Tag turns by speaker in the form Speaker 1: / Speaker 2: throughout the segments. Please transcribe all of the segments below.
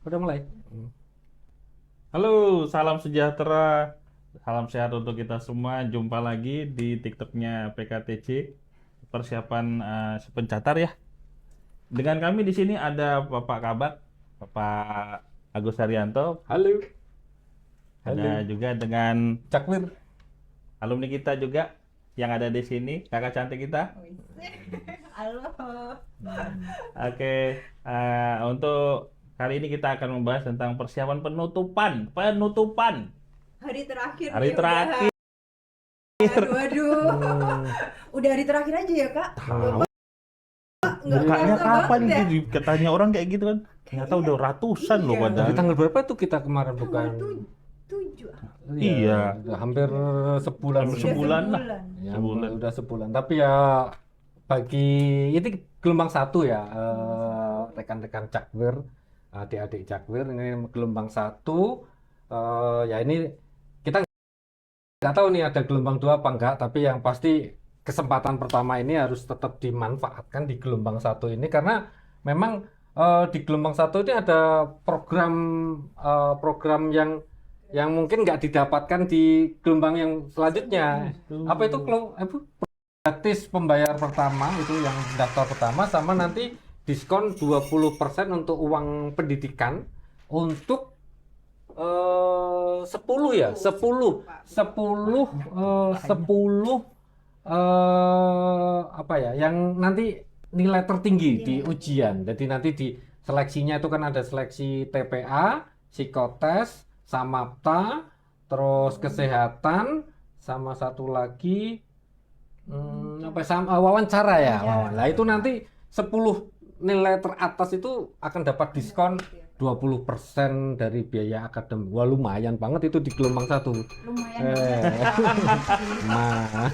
Speaker 1: Udah mulai.
Speaker 2: Halo, salam sejahtera, salam sehat untuk kita semua. Jumpa lagi di TikToknya PKTC, persiapan pencatar ya. Dengan kami di sini ada Bapak Kabak, Bapak Agus Haryanto,
Speaker 1: Halo.
Speaker 2: ada
Speaker 1: Halo.
Speaker 2: juga dengan
Speaker 1: Caklir.
Speaker 2: alumni kita juga yang ada di sini, kakak cantik kita.
Speaker 3: Halo.
Speaker 2: Oke, untuk kali ini kita akan membahas tentang persiapan penutupan
Speaker 3: Hari terakhir
Speaker 2: hari
Speaker 3: nih,
Speaker 2: terakhir.
Speaker 3: Aduh. Udah hari terakhir aja ya, Kak?
Speaker 1: Tahu.
Speaker 3: Nggak
Speaker 2: Kayaknya
Speaker 3: kerasa
Speaker 2: kapan
Speaker 3: banget ya?
Speaker 2: gitu katanya orang kayak gitu kan. Ternyata udah ratusan loh
Speaker 3: Iya.
Speaker 2: padahal.
Speaker 1: Dari tanggal berapa tuh kita kemarin bukan?
Speaker 3: Tanggal 7.
Speaker 2: Iya.
Speaker 1: Udah hampir sebulan.
Speaker 2: Hampir
Speaker 3: Udah
Speaker 2: sebulan lah.
Speaker 1: Ya,
Speaker 2: Sebulan.
Speaker 1: udah sebulan. Tapi ya bagi ini gelombang satu ya, rekan-rekan Caklir, adik-adik Caklir ini gelombang satu. Ya ini kita nggak tahu nih ada gelombang dua apa enggak, tapi yang pasti kesempatan pertama ini harus tetap dimanfaatkan di gelombang satu ini karena memang di gelombang satu ini ada program yang mungkin nggak didapatkan di gelombang yang selanjutnya. Apa itu kalau gratis pembayar pertama itu yang daftar pertama sama nanti diskon 20% untuk uang pendidikan untuk 10 ya, 10 apa ya yang nanti nilai tertinggi di ujian. Jadi nanti di seleksinya itu kan ada seleksi TPA, psikotes, samapta, terus kesehatan, sama satu lagi wawancara ya. Nah, itu nanti 10 nilai teratas itu akan dapat diskon 20% dari biaya akademik. Wah, lumayan banget itu di gelombang satu.
Speaker 3: Lumayan
Speaker 1: Nah,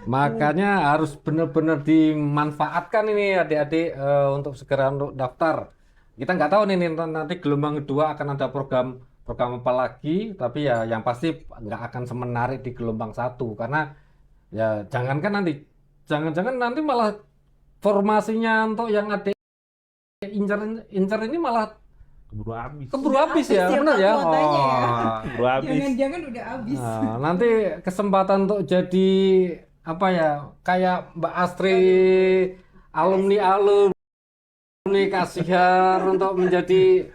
Speaker 1: makanya harus benar-benar dimanfaatkan ini adik-adik untuk segera untuk daftar. Kita nggak tahu nih nanti gelombang kedua akan ada program apa lagi, tapi ya yang pasti nggak akan semenarik di gelombang satu karena ya jangan nanti malah formasinya untuk yang adik incer ini malah
Speaker 2: Keburu habis.
Speaker 1: keburu habis ya,
Speaker 3: habis ya,
Speaker 1: benar
Speaker 3: Pak,
Speaker 1: ya.
Speaker 3: kuotanya ya.
Speaker 2: Keburu habis.
Speaker 3: Jangan-jangan udah habis.
Speaker 1: Nah, nanti kesempatan untuk jadi apa ya kayak Mbak Astri alumni kasihan untuk menjadi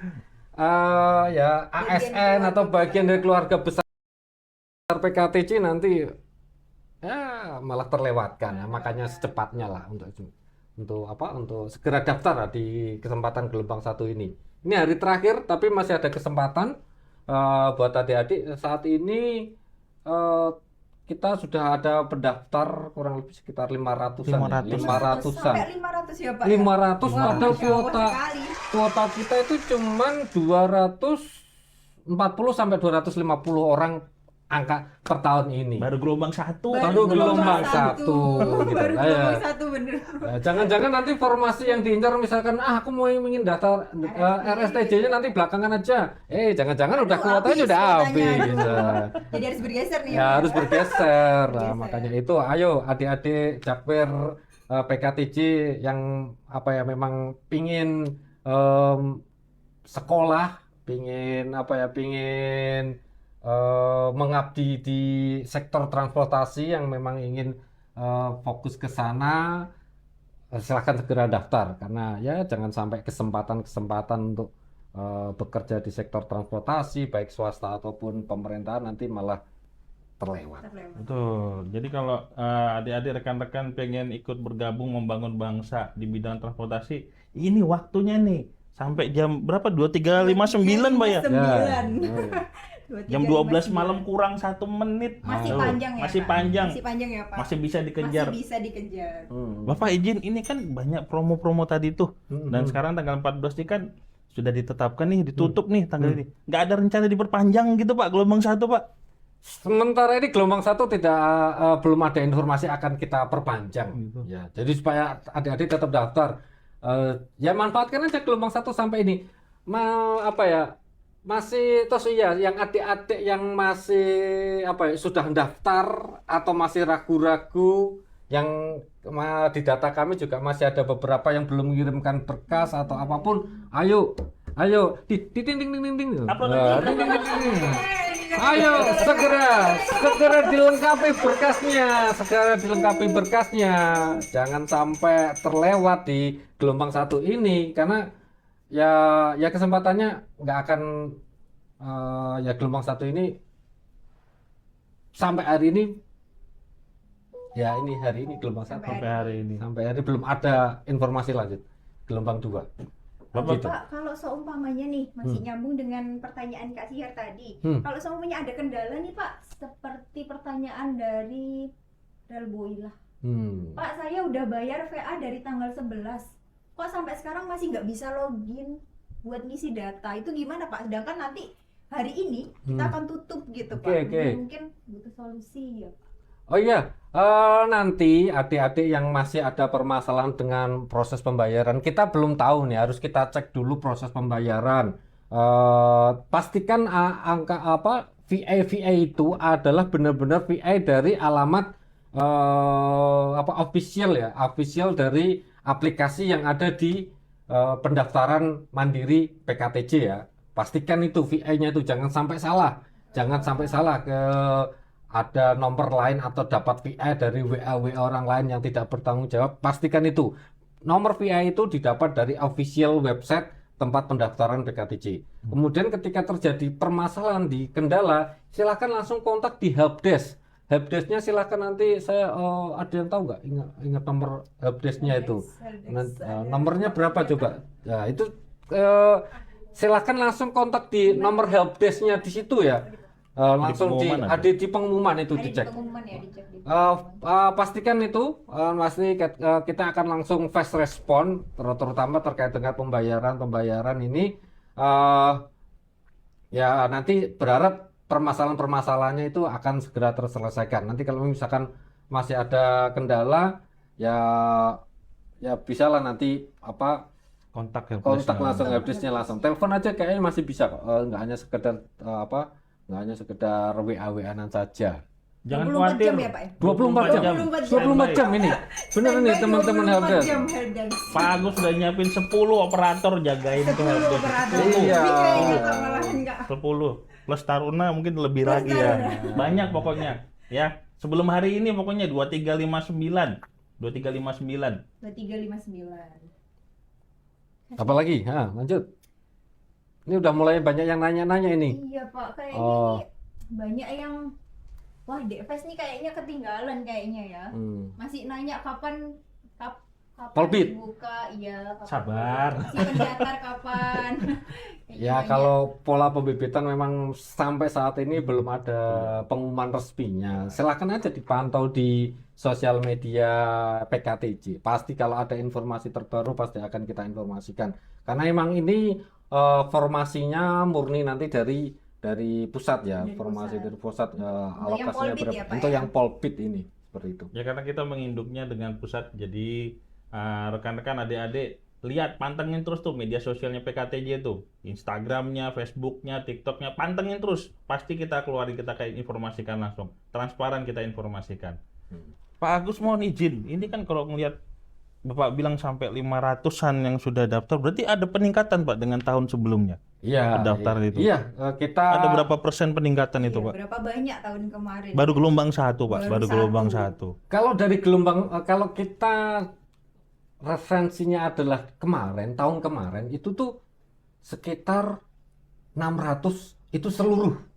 Speaker 1: ya ASN atau bagian dari keluarga besar PKTC nanti ya malah terlewatkan. Nah, makanya secepatnya lah untuk segera daftar lah di kesempatan gelombang satu ini. Ini hari terakhir tapi masih ada kesempatan buat adik-adik. Saat ini kita sudah ada pendaftar kurang lebih sekitar 500-an ya. 500-an.
Speaker 3: Sampai 500 ya, Pak.
Speaker 1: 500
Speaker 3: Wah,
Speaker 1: padahal
Speaker 3: Masya Allah sekali.
Speaker 1: kuota kita itu cuman 240 sampai 250 orang angka per tahun ini.
Speaker 2: Baru gelombang satu.
Speaker 1: Baru gelombang satu, gitu.
Speaker 3: Baru
Speaker 1: Nah, ya.
Speaker 3: gelombang satu bener.
Speaker 1: Nah, jangan-jangan nanti formasi yang diincar misalkan aku mau ingin daftar RSTJ-nya nanti belakangan aja. Jangan-jangan udah kuotanya udah habis. Nah,
Speaker 3: Jadi harus bergeser nih.
Speaker 1: ya
Speaker 3: Pak.
Speaker 1: harus bergeser. Nah,
Speaker 3: Bergeser.
Speaker 1: makanya itu ayo adik-adik Jakper PKTJ yang apa ya memang pingin sekolah, pingin mengabdi di sektor transportasi yang memang ingin fokus ke sana, silahkan segera daftar karena ya jangan sampai kesempatan untuk bekerja di sektor transportasi baik swasta ataupun pemerintahan nanti malah terlewat.
Speaker 2: Betul. Jadi kalau adik-adik rekan-rekan pengen ikut bergabung membangun bangsa di bidang transportasi, ini waktunya nih. Sampai jam berapa? 23.59, Mbak ya?
Speaker 3: 9.
Speaker 2: Jam 12 malam kurang 1 menit.
Speaker 3: Masih
Speaker 2: Tuh,
Speaker 3: panjang ya,
Speaker 2: Masih
Speaker 3: Pak?
Speaker 2: panjang.
Speaker 3: Masih panjang ya, Pak?
Speaker 2: Masih bisa dikejar.
Speaker 3: Masih bisa dikejar.
Speaker 2: Bapak izin, ini kan banyak promo-promo tadi tuh. Dan sekarang tanggal 14 ini kan sudah ditetapkan nih, ditutup nih tanggal ini. Nggak ada rencana diperpanjang gitu, Pak, gelombang satu, Pak.
Speaker 1: Sementara ini gelombang satu belum ada informasi akan kita perpanjang. Ya, jadi supaya adik-adik tetap daftar. Ya manfaatkan aja gelombang satu sampai ini. Apa ya? Masih terus iya yang adik-adik yang masih apa ya sudah daftar atau masih ragu-ragu yang di data kami juga masih ada beberapa yang belum mengirimkan berkas atau apapun. Ayo Ayo, ting ting ting ting ting.
Speaker 2: Upload
Speaker 1: Nah,
Speaker 2: lagi.
Speaker 1: ting, ting, ting, ting. Ayo, segera dilengkapi berkasnya. Jangan sampai terlewat di gelombang 1 ini, karena ya kesempatannya nggak akan ya gelombang 1 ini sampai hari ini. Ya ini hari ini gelombang 1.
Speaker 2: Sampai hari ini.
Speaker 1: Sampai hari belum ada informasi lanjut gelombang 2.
Speaker 2: Bapak,
Speaker 1: Gitu.
Speaker 3: Pak, kalau seumpamanya nih masih nyambung dengan pertanyaan Kak Sihar tadi. Kalau seumpamanya ada kendala nih Pak, seperti pertanyaan dari Relboilah. Pak, saya udah bayar VA dari tanggal 11. Kok sampai sekarang masih nggak bisa login buat ngisi data? Itu gimana Pak? Sedangkan nanti hari ini kita akan tutup gitu Pak.
Speaker 1: Oke.
Speaker 3: Mungkin butuh solusi ya Pak.
Speaker 1: Oh iya, nanti adik-adik yang masih ada permasalahan dengan proses pembayaran, kita belum tahu nih, harus kita cek dulu proses pembayaran. Pastikan angka apa VA itu adalah benar-benar VA dari alamat official ya, official dari aplikasi yang ada di pendaftaran mandiri PKTJ ya. Pastikan itu VA-nya itu jangan sampai salah ke ada nomor lain atau dapat VA dari WA orang lain yang tidak bertanggung jawab. Pastikan itu nomor VA itu didapat dari official website tempat pendaftaran PKTJ. Kemudian ketika terjadi permasalahan di kendala, silakan langsung kontak di helpdesk. Helpdesk-nya silakan nanti saya ada yang tahu nggak ingat nomor helpdesk-nya itu. Nomornya berapa coba? Ya itu silakan langsung kontak di nomor helpdesk-nya di situ ya. Langsung ada di pengumuman itu dicek. Pastikan itu pasti kita akan langsung fast respon terutama terkait dengan pembayaran ini ya nanti berharap permasalahannya itu akan segera terselesaikan. Nanti kalau misalkan masih ada kendala ya bisalah nanti
Speaker 2: kontak
Speaker 1: langsung habisnya langsung telepon aja kayaknya masih bisa kok. Nggak hanya sekedar nggak hanya sekedar WA-WA-an saja.
Speaker 2: Jangan
Speaker 3: 24
Speaker 2: khawatir.
Speaker 3: jam ya Pak ya?
Speaker 1: 24 jam. 24 jam ini. Bener nih teman-teman helpdesk.
Speaker 2: Pak Agus sudah nyiapin 10 operator jagain tuh helpdesk.
Speaker 1: Iya.
Speaker 2: 10 plus Taruna mungkin lebih lagi ya. Banyak pokoknya ya. Sebelum hari ini pokoknya 2359.
Speaker 3: 2359.
Speaker 1: Apalagi? Lanjut. Ini udah mulai banyak yang nanya-nanya ini.
Speaker 3: Iya Pak, kayaknya ini banyak yang wah DFS nih kayaknya ketinggalan kayaknya ya. Masih nanya kapan
Speaker 1: Polbit.
Speaker 3: dibuka, iya.
Speaker 2: Sabar.
Speaker 3: Si pendaftar kapan?
Speaker 1: Ya kalau pola pembibitan memang sampai saat ini belum ada pengumuman resminya. Silakan aja dipantau di sosial media PKTJ. Pasti kalau ada informasi terbaru pasti akan kita informasikan. Karena emang ini formasinya murni nanti dari pusat ya, dari pusat alokasinya
Speaker 3: Polbit
Speaker 1: berapa
Speaker 3: ya, Pak,
Speaker 1: untuk
Speaker 3: ya?
Speaker 1: yang Polbit ini seperti itu.
Speaker 2: Ya karena kita menginduknya dengan pusat, jadi rekan-rekan adik-adik lihat, pantengin terus tuh media sosialnya PKTJ itu, Instagramnya, Facebooknya, TikToknya, pantengin terus. Pasti kita keluarin, kita kayak informasikan langsung, transparan kita informasikan. Pak Agus mohon izin, ini kan kalau ngelihat Bapak bilang sampai 500-an yang sudah daftar, berarti ada peningkatan Pak dengan tahun sebelumnya.
Speaker 1: Iya.
Speaker 2: Pendaftar itu.
Speaker 1: Iya, kita
Speaker 2: Ada berapa persen peningkatan itu Pak?
Speaker 3: Berapa banyak tahun kemarin?
Speaker 2: Baru gelombang 1 Pak, baru gelombang 1.
Speaker 1: Kalau dari gelombang kalau kita referensinya adalah tahun kemarin itu tuh sekitar 600 itu seluruh.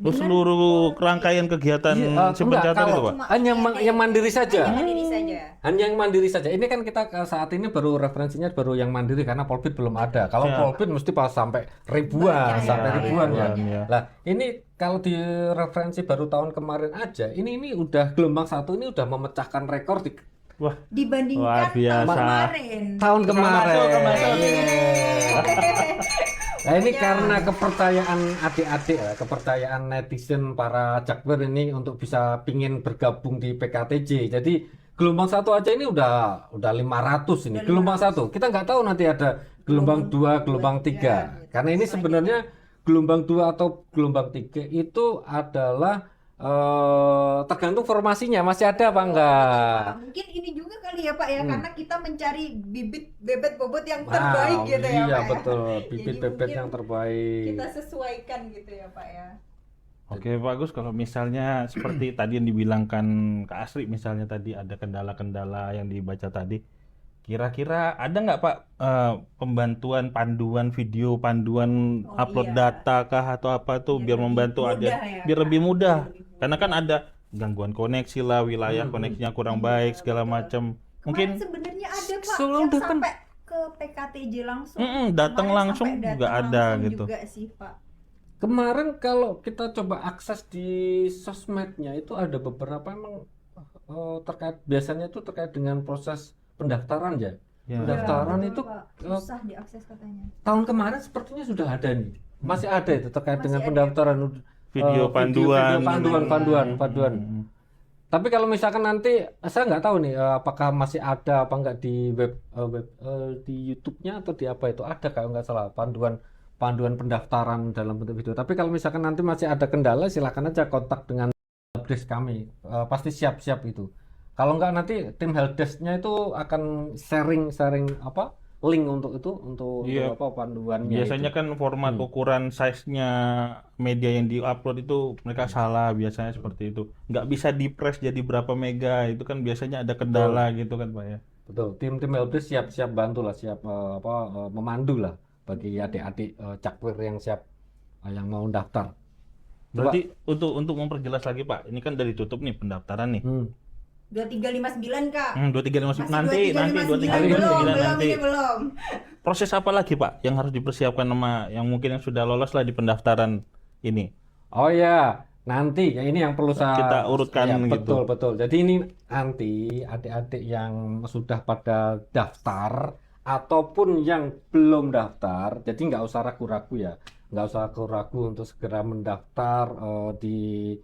Speaker 2: Seluruh rangkaian kegiatan si
Speaker 1: enggak,
Speaker 2: pencatat itu
Speaker 1: kalau
Speaker 2: Pak?
Speaker 1: hanya yang mandiri saja.
Speaker 3: Hanya
Speaker 1: Yang mandiri saja. Ini kan kita saat ini baru referensinya baru yang mandiri karena Polbit belum ada. Kalau Polbit mesti pas sampai ribuan, ya. Lah, ini kalau di referensi baru tahun kemarin aja, ini udah gelombang 1 ini udah memecahkan rekor
Speaker 2: Wah,
Speaker 3: dibandingkan
Speaker 2: luar biasa.
Speaker 1: tahun kemarin.
Speaker 3: Masuk.
Speaker 1: Nah ini karena kepercayaan adik-adik ya, kepercayaan netizen para jakber ini untuk bisa pingin bergabung di PKTJ. Jadi gelombang 1 aja ini udah 500 ini. Gelombang 1. Kita nggak tahu nanti ada gelombang 2, gelombang 3. Karena ini sebenarnya gelombang 2 atau gelombang 3 itu adalah tergantung formasinya masih ada apa
Speaker 3: Oh,
Speaker 1: enggak.
Speaker 3: Pak. Mungkin ini juga kali ya Pak ya,
Speaker 1: Hmm.
Speaker 3: karena kita mencari bibit bebet bobot yang
Speaker 1: Wow,
Speaker 3: terbaik gitu ya
Speaker 1: iya
Speaker 3: Pak ya.
Speaker 1: betul, bibit
Speaker 3: Jadi
Speaker 1: bebet
Speaker 3: mungkin
Speaker 1: yang terbaik.
Speaker 3: kita sesuaikan gitu ya Pak ya.
Speaker 2: Oke, bagus kalau misalnya seperti tadi yang dibilangkan Kak Asri, misalnya tadi ada kendala-kendala yang dibaca tadi. Kira-kira ada nggak Pak pembantuan panduan video, panduan
Speaker 3: Oh,
Speaker 2: upload
Speaker 3: iya.
Speaker 2: data kah atau apa tuh
Speaker 3: Biar
Speaker 2: biar
Speaker 3: lebih
Speaker 2: membantu
Speaker 3: mudah
Speaker 2: ada
Speaker 3: ya,
Speaker 2: biar
Speaker 3: Kak.
Speaker 2: lebih mudah.
Speaker 3: Biar lebih
Speaker 2: Karena kan
Speaker 3: mudah.
Speaker 2: ada gangguan koneksi lah, wilayah koneksinya kurang
Speaker 3: Iya,
Speaker 2: baik segala
Speaker 3: betul.
Speaker 2: macam.
Speaker 3: Kemarin
Speaker 2: Mungkin
Speaker 3: sebenarnya ada Pak
Speaker 1: Selalu
Speaker 3: yang
Speaker 1: datang.
Speaker 3: sampai ke PKTJ langsung.
Speaker 2: datang
Speaker 3: Kemarin
Speaker 2: langsung
Speaker 3: sampai
Speaker 2: juga
Speaker 3: datang
Speaker 2: ada
Speaker 3: langsung
Speaker 2: gitu.
Speaker 3: juga sih Pak.
Speaker 1: Kemarin kalau kita coba akses di sosmednya itu ada beberapa emang terkait biasanya itu terkait dengan proses pendaftaran ya.
Speaker 2: Ya.
Speaker 1: Pendaftaran
Speaker 3: Iya,
Speaker 1: itu
Speaker 3: betul, Pak. susah diakses katanya.
Speaker 1: tahun kemarin sepertinya sudah ada nih. Masih ada itu terkait
Speaker 3: Masih
Speaker 1: dengan
Speaker 3: ada.
Speaker 1: pendaftaran
Speaker 2: Video panduan.
Speaker 1: panduan.
Speaker 2: Hmm.
Speaker 1: Tapi kalau misalkan nanti saya nggak tahu nih apakah masih ada apa nggak di di YouTube-nya atau di apa itu ada kalau nggak salah panduan pendaftaran dalam bentuk video. Tapi kalau misalkan nanti masih ada kendala silakan aja kontak dengan helpdesk kami. Pasti siap-siap itu. Kalau nggak nanti tim helpdesk-nya itu akan sharing apa link untuk itu untuk
Speaker 2: Iya.
Speaker 1: apa panduannya
Speaker 2: Biasanya
Speaker 1: itu.
Speaker 2: kan format ukuran size-nya media yang diupload itu mereka salah biasanya seperti itu. Nggak bisa di-press jadi berapa mega, itu kan biasanya ada kendala gitu kan Pak ya.
Speaker 1: Betul, tim helpdesk siap bantu lah, siap memandu lah bagi adik-adik cakwir yang siap yang mau daftar.
Speaker 2: Berarti untuk memperjelas lagi Pak, ini kan udah ditutup nih pendaftaran nih.
Speaker 3: 2359 Kak.
Speaker 2: 2359
Speaker 3: Masih
Speaker 2: nanti
Speaker 3: 2359 belum,
Speaker 2: 2359 nanti.
Speaker 3: ini belum.
Speaker 2: Proses apa lagi Pak yang harus dipersiapkan sama yang mungkin yang sudah lolos lah di pendaftaran ini?
Speaker 1: Oh ya, nanti ya ini yang perlu
Speaker 2: Kita urutkan
Speaker 1: ya,
Speaker 2: gitu.
Speaker 1: betul. Jadi ini nanti adik-adik yang sudah pada daftar ataupun yang belum daftar, jadi nggak usah ragu-ragu ya, nggak usah ragu-ragu untuk segera mendaftar di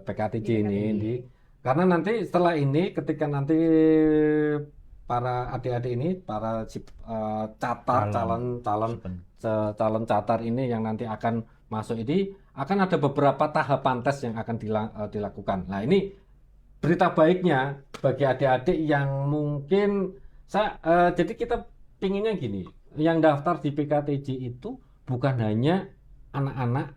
Speaker 1: PKTJ ini. Karena nanti setelah ini, ketika nanti para adik-adik ini, para catar calon catar ini yang nanti akan masuk ini akan ada beberapa tahapan tes yang akan dilakukan. Nah ini berita baiknya bagi adik-adik yang mungkin jadi kita pinginnya gini, yang daftar di PKTJ itu bukan hanya anak-anak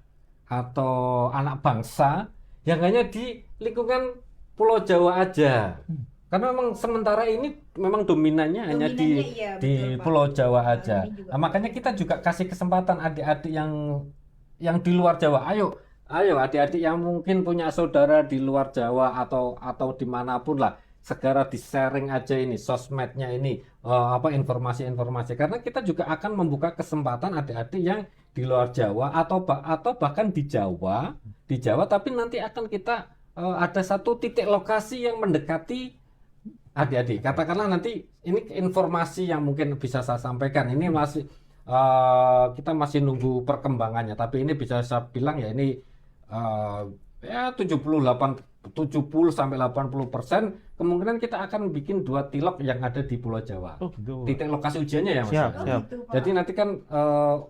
Speaker 1: atau anak bangsa yang hanya di lingkungan Pulau Jawa aja. Karena memang sementara ini memang dominannya hanya di
Speaker 3: iya,
Speaker 1: di
Speaker 3: betul, Pak.
Speaker 1: Pulau Jawa aja.
Speaker 3: Ini juga
Speaker 1: Nah, makanya kita juga kasih kesempatan adik-adik yang di luar Jawa. Ayo adik-adik yang mungkin punya saudara di luar Jawa atau dimanapun lah, segera di-sharing aja ini sosmednya ini informasi-informasi. Karena kita juga akan membuka kesempatan adik-adik yang di luar Jawa atau bahkan di Jawa tapi nanti akan kita ada satu titik lokasi yang mendekati adik-adik. Katakanlah nanti ini informasi yang mungkin bisa saya sampaikan. Ini masih kita masih nunggu perkembangannya. Tapi ini bisa saya bilang ya ini ya 70 sampai 80% kemungkinan kita akan bikin 2 tilok yang ada di Pulau Jawa.
Speaker 2: Oh, gitu.
Speaker 1: Titik lokasi ujiannya ya Mas.
Speaker 2: Siap,
Speaker 3: Oh,
Speaker 2: siap.
Speaker 3: gitu, Pak.
Speaker 1: Jadi nanti kan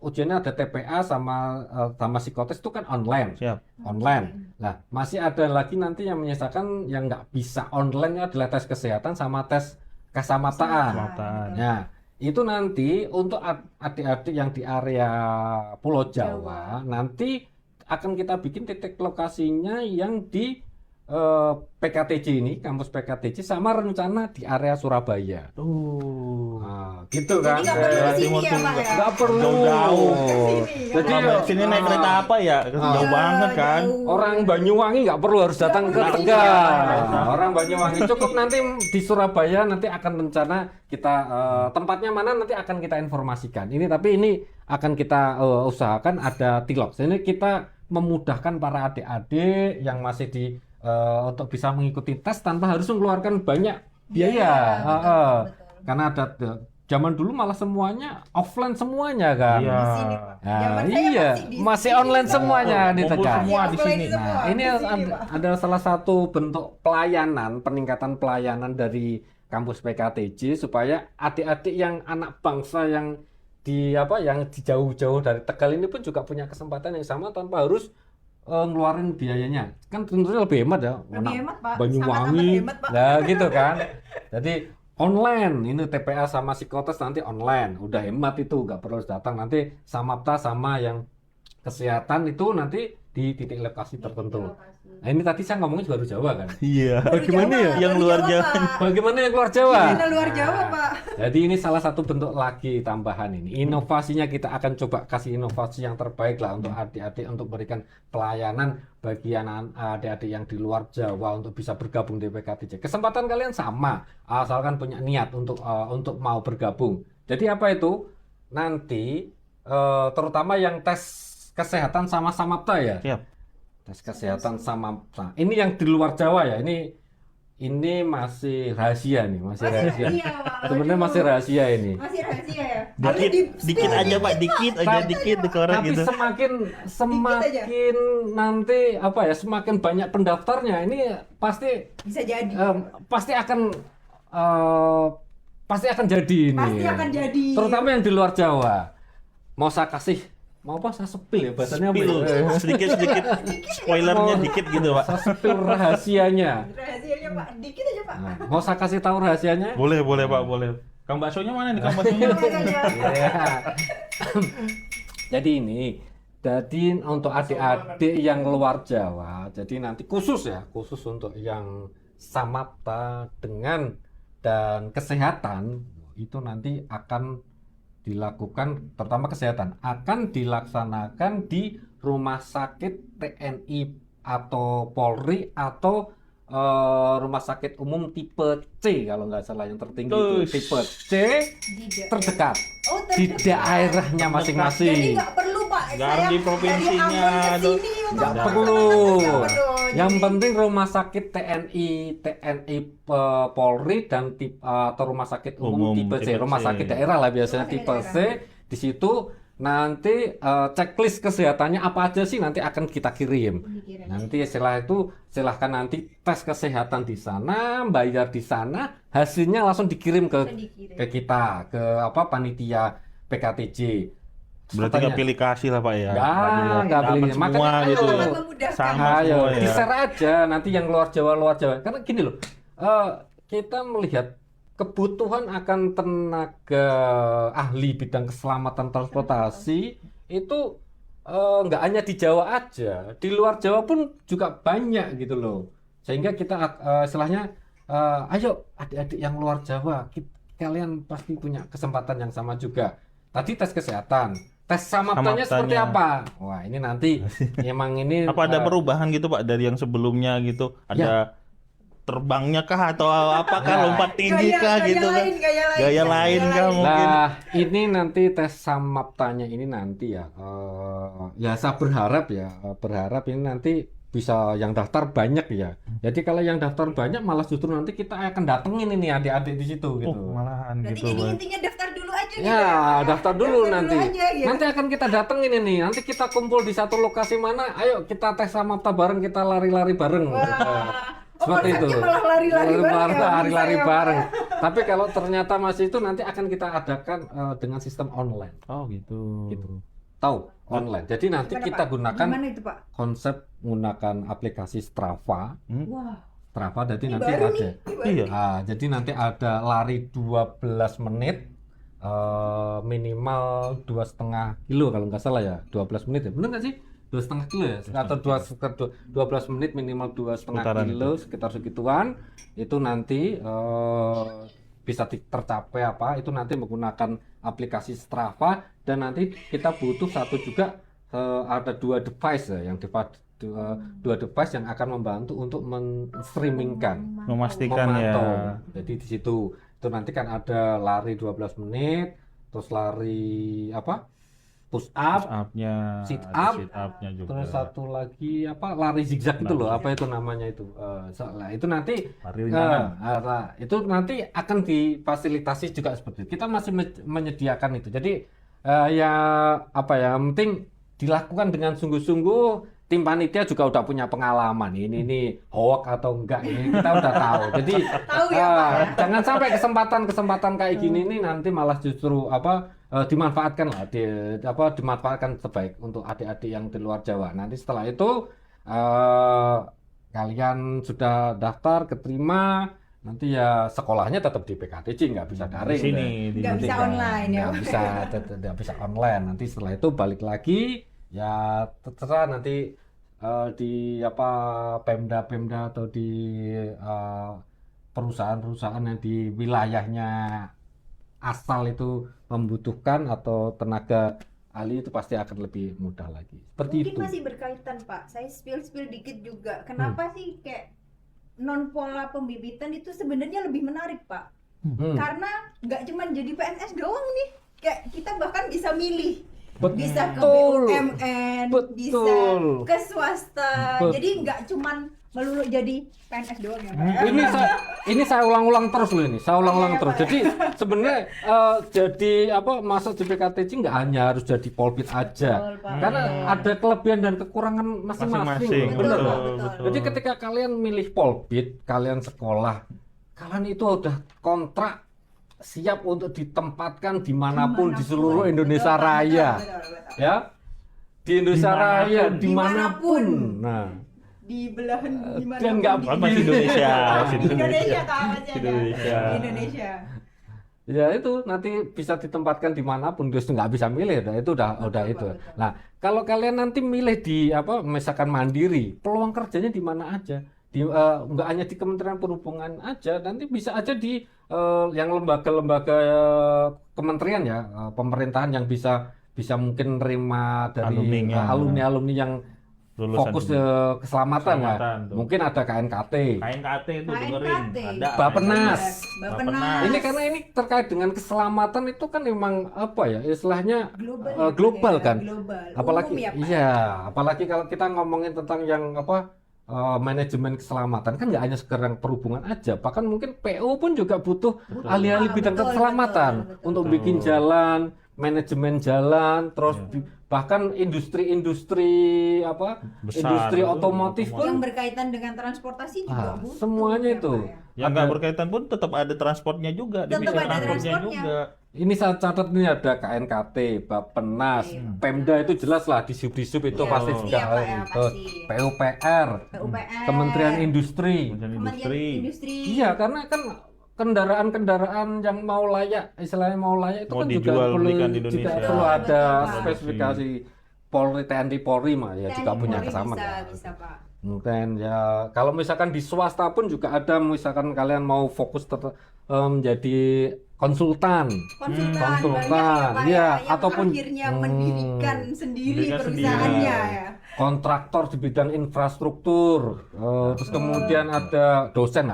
Speaker 1: ujiannya ada TPA sama psikotes itu kan online.
Speaker 2: Siap.
Speaker 1: Online. Nah, masih ada lagi nanti yang menyisakan yang nggak bisa online adalah tes kesehatan sama tes kasamataan.
Speaker 2: Kesehatan.
Speaker 1: Nah, itu nanti untuk adik-adik yang di area Pulau Jawa, nanti akan kita bikin titik lokasinya yang di PKTJ ini, kampus PKTJ sama rencana di area Surabaya. Nah, gitu kan.
Speaker 3: Jadi nggak perlu
Speaker 2: Jawa
Speaker 3: di sini
Speaker 2: Timur
Speaker 3: ya
Speaker 2: tuh
Speaker 3: Pak ya?
Speaker 1: Nggak perlu.
Speaker 2: Jauh-jauh.
Speaker 1: Jadi
Speaker 2: Kalau sini naik kereta apa ya? Jauh banget kan.
Speaker 1: orang Banyuwangi nggak perlu harus datang ke
Speaker 3: perlu
Speaker 1: Tegal.
Speaker 3: iya.
Speaker 1: Orang Banyuwangi cukup nanti di Surabaya nanti akan rencana kita tempatnya mana nanti akan kita informasikan. Tapi ini akan kita usahakan ada tilok. Jadi kita memudahkan para adik-adik yang masih untuk bisa mengikuti tes tanpa harus mengeluarkan banyak biaya.
Speaker 3: Betul.
Speaker 1: Karena ada zaman dulu malah semuanya offline semuanya kan.
Speaker 2: Iya.
Speaker 3: Di sini, Pak.
Speaker 1: Nah,
Speaker 3: Zaman saya
Speaker 1: iya,
Speaker 3: di
Speaker 1: masih
Speaker 3: sini,
Speaker 1: online
Speaker 3: Pak.
Speaker 1: semuanya di
Speaker 2: Kumpul
Speaker 1: Tegal.
Speaker 2: semua di
Speaker 3: offline
Speaker 2: sini.
Speaker 3: semua.
Speaker 1: Nah, ini
Speaker 3: Di sini, Pak.
Speaker 1: ada salah satu bentuk pelayanan, peningkatan pelayanan dari kampus PKTJ supaya adik-adik yang anak bangsa yang yang di jauh-jauh dari Tegal ini pun juga punya kesempatan yang sama tanpa harus ngeluarin biayanya? Kan tentunya lebih hemat ya.
Speaker 3: Lebih hemat, Pak.
Speaker 1: Banyuwangi.
Speaker 3: Sangat-sangat hemat, Pak.
Speaker 1: Nah, gitu kan. Jadi online, ini TPA sama psikotes nanti online. Udah hemat itu, nggak perlu datang. Nanti Samapta sama yang kesehatan itu nanti di titik lokasi tertentu. Nah, ini tadi saya ngomongnya baru Jawa kan.
Speaker 2: Iya.
Speaker 1: Bagaimana ya?
Speaker 2: Yang luar Jawa.
Speaker 1: Bagaimana yang keluar Jawa?
Speaker 3: Yang luar Jawa, Pak.
Speaker 1: Jadi ini salah satu bentuk lagi tambahan ini. Inovasinya kita akan coba kasih inovasi yang terbaik lah untuk adik-adik untuk berikan pelayanan bagi adik-adik yang di luar Jawa untuk bisa bergabung di PKTC. Kesempatan kalian sama, asalkan punya niat untuk mau bergabung. Jadi apa itu? Nanti terutama yang tes kesehatan sama Samapta ya.
Speaker 2: Siap.
Speaker 1: Tes kesehatan sama ini yang di luar Jawa ya. Ini masih rahasia nih, masih rahasia.
Speaker 3: Iya, Pak.
Speaker 1: Sebenarnya masih rahasia ini.
Speaker 3: Masih rahasia ya.
Speaker 2: Dikit aja Pak, dikit dikorek
Speaker 1: Tapi
Speaker 2: gitu.
Speaker 1: semakin nanti apa ya, semakin banyak pendaftarnya ini pasti
Speaker 3: Bisa jadi.
Speaker 1: pasti akan jadi ini.
Speaker 3: Pasti akan jadi.
Speaker 1: Terutama yang di luar Jawa. Mau saya kasih, mau apa saya sepil ya bahasanya apa
Speaker 2: Spill.
Speaker 1: ya?
Speaker 2: Sedikit spoilernya dikit gitu Pak.
Speaker 1: Saya sepil rahasianya.
Speaker 3: Rahasianya, Pak. Dikit aja, Pak.
Speaker 1: Nah, mau saya kasih tahu rahasianya?
Speaker 2: Boleh Pak, boleh. Kang baksonya mana nih, Kang baksonya?
Speaker 3: Makanya.
Speaker 1: Iya. Jadi untuk adik-adik yang luar Jawa, jadi nanti khusus untuk yang Samapta dan kesehatan itu nanti akan dilakukan, terutama kesehatan akan dilaksanakan di rumah sakit TNI atau Polri atau rumah sakit umum tipe C kalau nggak salah yang tertinggi itu tipe C terdekat
Speaker 3: Oh,
Speaker 1: di
Speaker 3: terdekat.
Speaker 1: daerahnya
Speaker 3: Jadi
Speaker 1: masing-masing.
Speaker 3: nggak perlu, Pak.
Speaker 2: Nggak harus di provinsinya,
Speaker 3: dari Ambon ke sini untuk
Speaker 1: Nggak
Speaker 3: teman-teman,
Speaker 1: perlu.
Speaker 3: nggak perlu.
Speaker 1: Yang
Speaker 3: Jadi,
Speaker 1: penting rumah sakit TNI Polri dan atau rumah sakit umum tipe C,
Speaker 2: tipe
Speaker 1: rumah
Speaker 2: C.
Speaker 1: sakit daerah lah biasanya
Speaker 3: Rumah sakit
Speaker 1: tipe C. Di situ nanti checklist kesehatannya apa aja sih nanti akan kita kirim.
Speaker 3: dikirim.
Speaker 1: Nanti setelah itu silahkan nanti tes kesehatan di sana, bayar di sana, hasilnya langsung dikirim
Speaker 3: Langsung dikirim.
Speaker 1: ke kita, ke panitia PKTJ.
Speaker 2: Berarti nggak pilih kasih lah Pak ya?
Speaker 1: Nggak pilih.
Speaker 2: Dapat semua
Speaker 1: Makanya
Speaker 2: gitu.
Speaker 3: Sangat memudahkan.
Speaker 2: Sama
Speaker 1: Ayo,
Speaker 2: semua ya.
Speaker 1: di-share aja nanti yang luar Jawa. Karena gini loh, kita melihat kebutuhan akan tenaga ahli bidang keselamatan transportasi itu nggak hanya di Jawa aja, di luar Jawa pun juga banyak gitu loh. Sehingga kita istilahnya, ayo adik-adik yang luar Jawa, kalian pasti punya kesempatan yang sama juga. Tadi tes kesehatan, tes Samaptanya seperti apa? Wah ini nanti emang ini
Speaker 2: Apa ada perubahan gitu Pak dari yang sebelumnya gitu? Ada terbangnya kah atau apakah lompat tinggi kah gitu kan? Gaya lain kah mungkin?
Speaker 1: Nah, ini nanti tes Samaptanya ini nanti ya, ya saya berharap ini nanti bisa yang daftar banyak ya. Jadi kalau yang daftar banyak, malah justru nanti kita akan datengin ini adik-adik di situ gitu.
Speaker 2: Oh, malahan
Speaker 3: Berarti
Speaker 2: gitu
Speaker 3: jadi
Speaker 2: Pak.
Speaker 3: intinya daftar dulu aja gitu
Speaker 1: Ya,
Speaker 3: Pak?
Speaker 1: daftar dulu nanti.
Speaker 3: aja, ya.
Speaker 1: Nanti akan kita datengin ini. Nanti kita kumpul di satu lokasi mana. Ayo kita tes Samapta bareng, kita lari-lari bareng. Seperti itu.
Speaker 3: Konsepnya malah lari-lari bareng ya,
Speaker 1: Lari-lari
Speaker 3: bisa ya,
Speaker 1: bareng.
Speaker 3: Pak.
Speaker 1: Tapi kalau ternyata masih itu nanti akan kita adakan dengan sistem online.
Speaker 2: Oh gitu.
Speaker 1: Gitu. Tahu online. Jadi nanti
Speaker 3: Gimana,
Speaker 1: kita
Speaker 3: Pak?
Speaker 1: gunakan
Speaker 3: Gimana itu, Pak?
Speaker 1: konsep menggunakan aplikasi Strava.
Speaker 3: Wah,
Speaker 1: Jadi
Speaker 3: ini
Speaker 1: nanti
Speaker 3: baru
Speaker 1: ada.
Speaker 3: nih. Ini baru.
Speaker 2: Iya.
Speaker 1: Jadi nanti ada lari 12 menit minimal 2,5 kilo kalau nggak salah ya, 12 menit ya, bener nggak sih? 2,5 kilo ya, atau 12 menit minimal 2,5
Speaker 2: Putaran
Speaker 1: kilo sekitar segituan. Itu nanti bisa tercapai itu nanti menggunakan aplikasi Strava, dan nanti kita butuh satu juga ada 2 device ya, yang dua device yang akan membantu untuk men-streamingkan.
Speaker 2: Memastikan ya.
Speaker 1: Memantau. Jadi di situ itu nanti kan ada lari 12 menit, terus lari push up,
Speaker 2: Up-nya,
Speaker 1: sit
Speaker 2: ada
Speaker 1: up,
Speaker 2: sit up-nya juga.
Speaker 1: terus satu lagi lari zigzag itu loh, apa itu namanya itu. Itu nanti
Speaker 2: Lari ringan.
Speaker 1: itu nanti akan difasilitasi juga seperti itu. Kita masih menyediakan itu. Jadi yang penting dilakukan dengan sungguh-sungguh, tim panitia juga udah punya pengalaman ini hoax atau enggak ini kita udah tahu. Jadi
Speaker 3: Tahu ya, Pak, ya?
Speaker 1: jangan sampai kesempatan kayak gini nih nanti malah justru dimanfaatkan lah, dimanfaatkan sebaik untuk adik-adik yang di luar Jawa. Nanti setelah itu kalian sudah daftar, keterima, nanti ya sekolahnya tetap di PKTC, nggak bisa daring.
Speaker 2: Di sini,
Speaker 1: deh.
Speaker 3: Nggak bisa online ya.
Speaker 1: Nggak bisa online. Nanti setelah itu balik lagi, ya terserah nanti di Pemda atau di perusahaan-perusahaan yang di wilayahnya asal itu membutuhkan atau tenaga ahli itu pasti akan lebih mudah lagi. Seperti
Speaker 3: Mungkin
Speaker 1: itu.
Speaker 3: masih berkaitan Pak, saya spill dikit juga. Kenapa sih kayak non pola pembibitan itu sebenarnya lebih menarik Pak? Karena nggak cuma jadi PNS doang nih, kayak kita bahkan bisa milih. Bisa ke BUMN, bisa ke swasta. Jadi nggak cuman melulu jadi PNS doang ya Pak.
Speaker 1: Ini saya ulang-ulang terus loh ini. Saya ulang-ulang
Speaker 3: Iya,
Speaker 1: terus.
Speaker 3: Pak,
Speaker 1: Jadi sebenarnya jadi masuk di PKTC nggak hanya harus jadi polbit aja.
Speaker 3: Betul, Pak.
Speaker 1: Karena ada kelebihan dan kekurangan masing-masing.
Speaker 2: Masing-masing,
Speaker 1: Bener,
Speaker 3: betul,
Speaker 1: Pak?
Speaker 3: betul.
Speaker 1: Jadi ketika kalian milih polbit, kalian sekolah, kalian itu udah kontrak siap untuk ditempatkan dimanapun di seluruh Indonesia
Speaker 3: Betul, Pak.
Speaker 1: Raya.
Speaker 3: Betul.
Speaker 1: Ya, di Indonesia Raya,
Speaker 2: Dimanapun.
Speaker 1: dimanapun. Nah,
Speaker 3: Di belahan dimana
Speaker 1: Dan nggak
Speaker 3: pun
Speaker 2: masih Indonesia,
Speaker 3: Di Indonesia tahu aja ya.
Speaker 2: Indonesia.
Speaker 3: Di Indonesia.
Speaker 1: ya itu nanti bisa ditempatkan dimanapun, terus nggak bisa milih, itu udah
Speaker 3: Betul,
Speaker 1: itu.
Speaker 3: Pak, betul.
Speaker 1: Nah, kalau kalian nanti milih di misalkan mandiri, peluang kerjanya di mana aja, nggak hanya di Kementerian Perhubungan aja, nanti bisa aja di yang lembaga-lembaga kementerian ya, pemerintahan yang bisa mungkin nerima dari
Speaker 2: Alumninya.
Speaker 1: alumni yang
Speaker 2: Lulusan
Speaker 1: fokus ke keselamatan ya.
Speaker 2: keselamatan tuh.
Speaker 1: Mungkin ada KNKT.
Speaker 2: KNKT itu dengerin.
Speaker 3: KNKT.
Speaker 2: Ada
Speaker 1: Bapenas.
Speaker 3: Bapenas.
Speaker 1: Ini karena ini terkait dengan keselamatan itu kan memang istilahnya
Speaker 3: Global,
Speaker 1: global
Speaker 3: ya,
Speaker 1: kan.
Speaker 3: global.
Speaker 1: Apalagi
Speaker 3: Umum ya, Pak?
Speaker 1: iya, apalagi kalau kita ngomongin tentang yang manajemen keselamatan kan nggak hanya sekarang perhubungan aja, bahkan mungkin PU pun juga butuh ahli-ahli bidang
Speaker 3: Betul,
Speaker 1: keselamatan
Speaker 3: betul.
Speaker 1: untuk
Speaker 2: Betul.
Speaker 1: bikin jalan, manajemen jalan, terus bahkan industri-industri
Speaker 2: Besar.
Speaker 1: industri otomotif
Speaker 3: Yang
Speaker 1: pun
Speaker 3: berkaitan dengan transportasi juga butuh.
Speaker 1: semuanya
Speaker 3: ya,
Speaker 1: itu.
Speaker 3: Pak, ya.
Speaker 2: Yang nggak berkaitan pun tetap ada transportnya juga,
Speaker 3: Tetap
Speaker 2: divisi
Speaker 3: ada
Speaker 2: transportnya
Speaker 3: transportnya.
Speaker 2: juga.
Speaker 1: Ini saya catat ini ada KNKT, Bapenas, Pemda itu jelas lah di sub itu
Speaker 3: Iya,
Speaker 1: pasti
Speaker 3: pasti
Speaker 1: sudah
Speaker 3: ya, Pak, ya,
Speaker 1: itu.
Speaker 3: pasti.
Speaker 1: PUPR,
Speaker 3: PUPR,
Speaker 1: Kementerian Industri.
Speaker 2: Kementerian
Speaker 3: Kementerian
Speaker 2: Industri.
Speaker 3: Industri.
Speaker 1: Iya, karena kan kendaraan-kendaraan yang mau layak, istilahnya mau layak itu
Speaker 2: Mau
Speaker 1: kan juga
Speaker 2: dijual
Speaker 1: perlu
Speaker 2: belikan di Indonesia.
Speaker 1: perlu ada
Speaker 3: Betul, Pak.
Speaker 1: spesifikasi Polri, TNI, Polri mah ya
Speaker 3: TNI
Speaker 1: juga punya
Speaker 3: Polri
Speaker 1: kesamaan.
Speaker 3: bisa Pak.
Speaker 1: Mungkin ya kalau misalkan di swasta pun juga ada, misalkan kalian mau fokus menjadi konsultan.
Speaker 3: Konsultan banyak ya, Pak,
Speaker 1: iya,
Speaker 3: yang
Speaker 1: ataupun
Speaker 3: akhirnya mendirikan sendiri
Speaker 2: Mendirikan
Speaker 3: perusahaannya
Speaker 2: sendiri.
Speaker 3: ya.
Speaker 1: Kontraktor di bidang infrastruktur, terus kemudian ada dosen